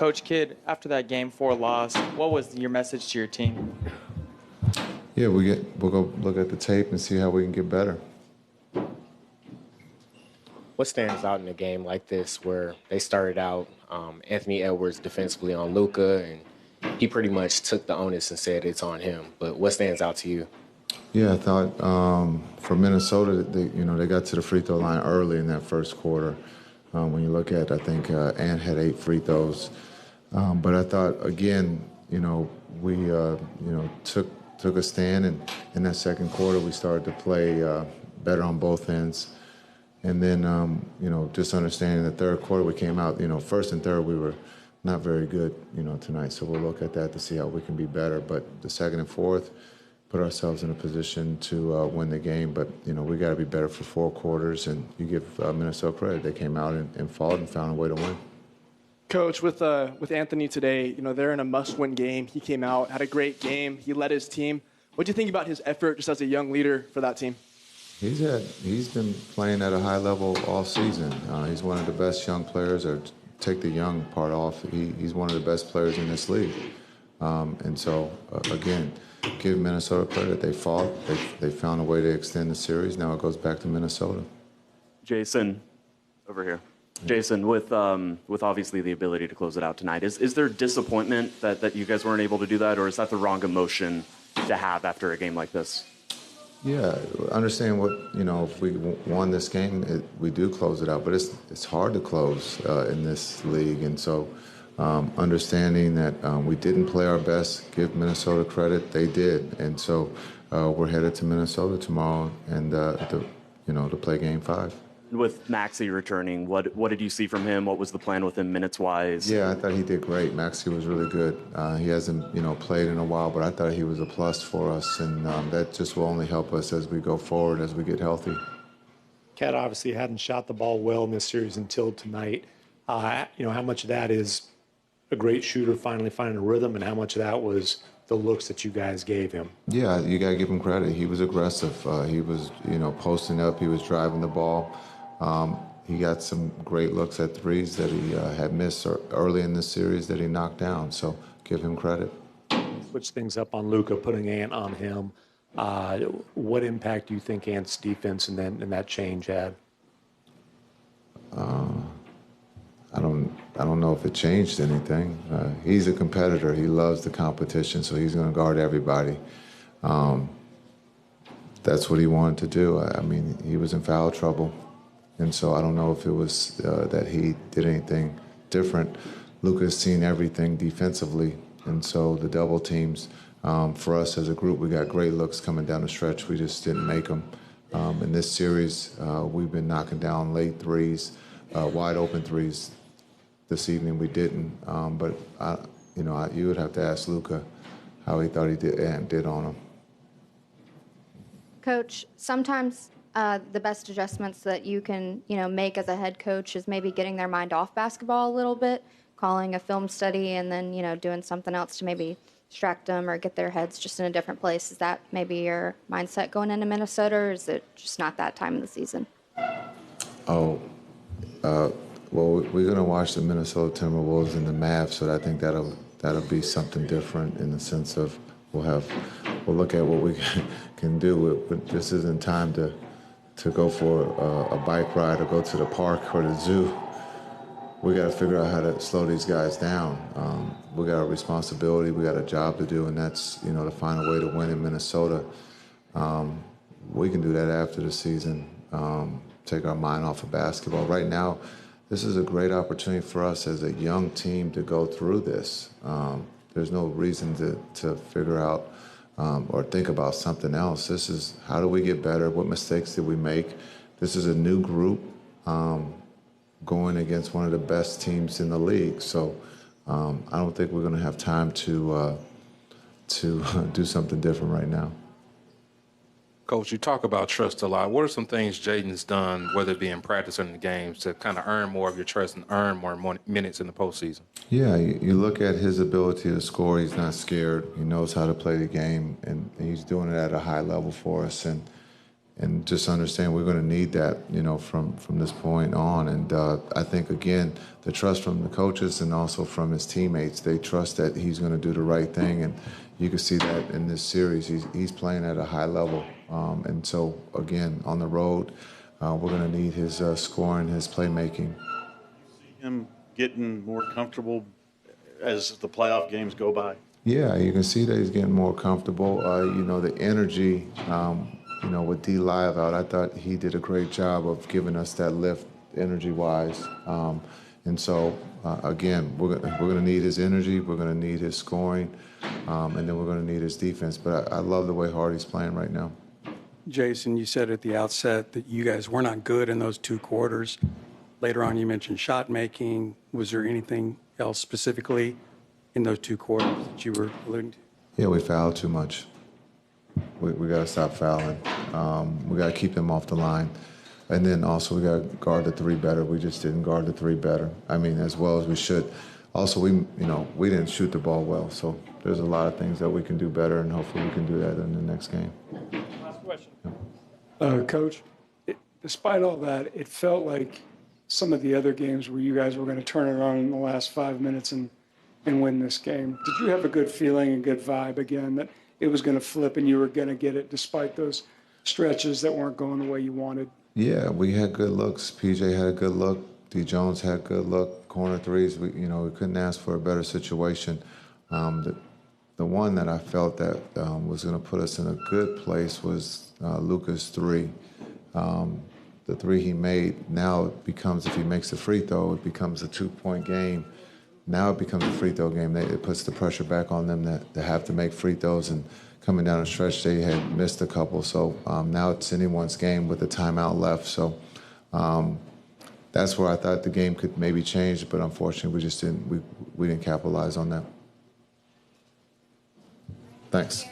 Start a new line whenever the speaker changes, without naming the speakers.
Coach Kidd, after that Game 4 loss, what was your message to your team?
Yeah, we'll go look at the tape and see how we can get better.
What stands out in a game like this where they started out Anthony Edwards defensively on Luka, and he pretty much took the onus and said it's on him. But what stands out to you?
Yeah, I thought for Minnesota, they got to the free throw line early in that first quarter. When you look at, I think Ant had 8 free throws. But I thought, again, we took a stand, and in that second quarter we started to play better on both ends. And then, just understanding the third quarter we came out, first and third we were not very good, tonight. So we'll look at that to see how we can be better. But the second and fourth, put ourselves in a position to win the game. But, we got to be better for 4 quarters, and you give Minnesota credit. They came out and fought and found a way to win.
Coach, with Anthony today, they're in a must-win game. He came out, had a great game. He led his team. What do you think about his effort just as a young leader for that team?
He's been playing at a high level all season. He's one of the best young players, or take the young part off. He's one of the best players in this league. And so, again, give Minnesota credit. They fought. They found a way to extend the series. Now it goes back to Minnesota.
Jason, over here. Jason, with obviously the ability to close it out tonight, is there disappointment that you guys weren't able to do that, or is that the wrong emotion to have after a game like this?
Yeah, understand what, if we won this game, we do close it out, but it's hard to close in this league. And so understanding that we didn't play our best, give Minnesota credit, they did. And so we're headed to Minnesota tomorrow and to play Game 5.
With Maxey returning, what did you see from him? What was the plan with him minutes-wise?
Yeah, I thought he did great. Maxey was really good. He hasn't, played in a while, but I thought he was a plus for us, and that just will only help us as we go forward, as we get healthy.
Cat obviously hadn't shot the ball well in this series until tonight. How much of that is a great shooter finally finding a rhythm, and how much of that was the looks that you guys gave him?
Yeah, you got to give him credit. He was aggressive. He was, posting up. He was driving the ball. He got some great looks at threes that he had missed early in this series that he knocked down. So give him credit.
Switch things up on Luka, putting Ant on him. What impact do you think Ant's defense and that change had?
I don't know if it changed anything. He's a competitor. He loves the competition, so he's going to guard everybody. That's what he wanted to do. I mean, he was in foul trouble. And so I don't know if it was that he did anything different. Luka's seen everything defensively. And so the double teams, for us as a group, we got great looks coming down the stretch. We just didn't make them. In this series, we've been knocking down late threes, wide open threes. This evening we didn't. But, you would have to ask Luka how he thought he did on him.
Coach, sometimes the best adjustments that you can, make as a head coach is maybe getting their mind off basketball a little bit, calling a film study, and then, doing something else to maybe distract them or get their heads just in a different place. Is that maybe your mindset going into Minnesota, or is it just not that time of the season?
Well, we're going to watch the Minnesota Timberwolves and the Mavs, so I think that'll be something different in the sense of we'll look at what we can do. But this isn't time to go for a bike ride or go to the park or the zoo. We got to figure out how to slow these guys down. We got a responsibility, we got a job to do, and that's, to find a way to win in Minnesota. We can do that after the season, take our mind off of basketball. Right now, this is a great opportunity for us as a young team to go through this. There's no reason to figure out or think about something else. This is how do we get better? What mistakes did we make? This is a new group going against one of the best teams in the league. So I don't think we're going to have time to do something different right now.
Coach, you talk about trust a lot. What are some things Jaden's done, whether it be in practice or in the games, to kind of earn more of your trust and earn more minutes in the postseason?
Yeah, you look at his ability to score. He's not scared. He knows how to play the game, and he's doing it at a high level for us. And and just understand we're going to need that, from this point on. And I think, again, the trust from the coaches and also from his teammates, they trust that he's going to do the right thing. And you can see that in this series. He's playing at a high level. And so, again, on the road, we're going to need his scoring, his playmaking.
Him getting more comfortable as the playoff games go by?
Yeah, you can see that he's getting more comfortable. The energy, with D Live out, I thought he did a great job of giving us that lift energy-wise. And so, again, we're going to need his energy, we're going to need his scoring, and then we're going to need his defense. But I love the way Hardy's playing right now.
Jason, you said at the outset that you guys were not good in those 2 quarters. Later on, you mentioned shot making. Was there anything else specifically in those 2 quarters that you were alluding to?
Yeah, we fouled too much. We got to stop fouling. We got to keep them off the line. And then also we got to guard the 3 better. We just didn't guard the 3 better. I mean, as well as we should. Also, we didn't shoot the ball well. So there's a lot of things that we can do better, and hopefully we can do that in the next game.
Last question.
Coach, despite all that, it felt like some of the other games where you guys were going to turn it on in the last 5 minutes and win this game. Did you have a good feeling, a good vibe again, that it was going to flip and you were going to get it despite those stretches that weren't going the way you wanted?
Yeah, we had good looks. PJ had a good look. D. Jones had a good look. Corner threes, we couldn't ask for a better situation. The one that I felt that was going to put us in a good place was Luka's 3. The 3 he made, now it becomes, if he makes a free throw, it becomes a 2-point game. Now it becomes a free throw game. It puts the pressure back on them to have to make free throws. And coming down the stretch, they had missed a couple. So now it's anyone's game with a timeout left. So that's where I thought the game could maybe change, but unfortunately we just didn't capitalize on that. Thanks.